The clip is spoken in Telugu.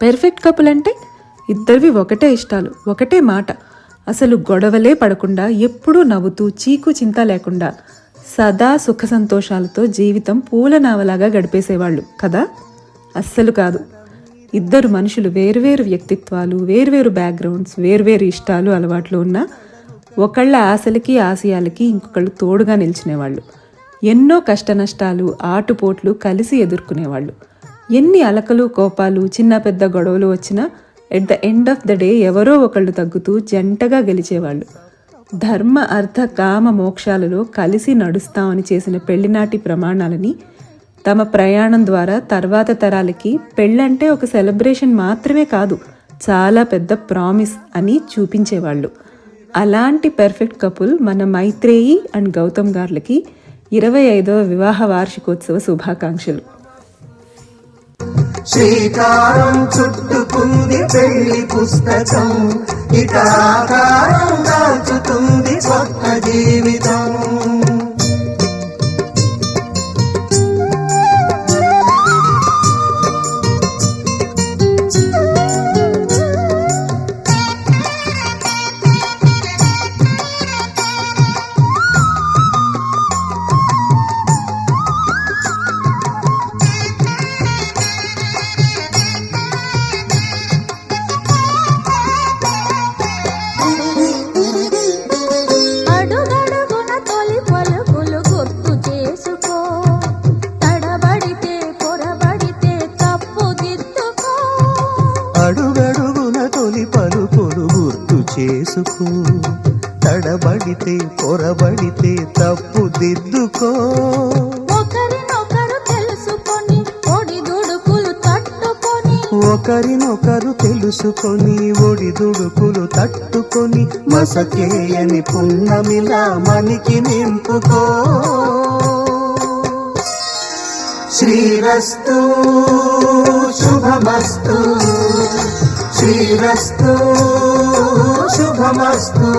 పెర్ఫెక్ట్ కపుల్ అంటే ఇద్దరివి ఒకటే ఇష్టాలు, ఒకటే మాట, అసలు గొడవలే పడకుండా ఎప్పుడూ నవ్వుతూ చీకు చింత లేకుండా సదా సుఖ సంతోషాలతో జీవితం పూలనావలాగా గడిపేసేవాళ్ళు కదా. అస్సలు కాదు. ఇద్దరు మనుషులు వేరువేరు వ్యక్తిత్వాలు, వేరువేరు బ్యాక్గ్రౌండ్స్, వేరువేరు ఇష్టాలు అలవాట్లు ఉన్న ఒకళ్ళ ఆశలకి ఆశయాలకి ఇంకొకళ్ళు తోడుగా నిలిచినేవాళ్ళు. ఎన్నో కష్ట నష్టాలు ఆటుపోట్లు కలిసి ఎదుర్కొనేవాళ్ళు. ఎన్ని అలకలు కోపాలు చిన్న పెద్ద గొడవలు వచ్చినా at the end of the day ఎవరో ఒకళ్ళు తగ్గుతూ జంటగా గెలిచేవాళ్ళు. ధర్మ అర్థ కామ మోక్షాలలో కలిసి నడుస్తామని చేసిన పెళ్లినాటి ప్రమాణాలని తమ ప్రయాణం ద్వారా తర్వాత తరాలకి పెళ్ళంటే ఒక సెలబ్రేషన్ మాత్రమే కాదు, చాలా పెద్ద ప్రామిస్ అని చూపించేవాళ్ళు. అలాంటి పెర్ఫెక్ట్ కపుల్ మన మైత్రేయి అండ్ గౌతమ్ గార్లకి 25వ వివాహ వార్షికోత్సవ శుభాకాంక్షలు. శ్రీకారం చుట్టుకుంది పెళ్లి పుస్తకం, ఇక ఆకారం దాచుతుంది కొత్త జీవితం. అడుగడుగున తొలి పలుకులు గుర్తు చేసుకో, తడబడితే పొరబడితే తప్పు దిద్దుకో. ఒకరినొకరు తెలుసుకొని ఒడిదుడుకులు తట్టుకొని మసకేయని పున్నమిలా మనికి నింపుకో. శ్రీరస్తు శుభమస్తు, శ్రీరస్తు శుభమస్తు.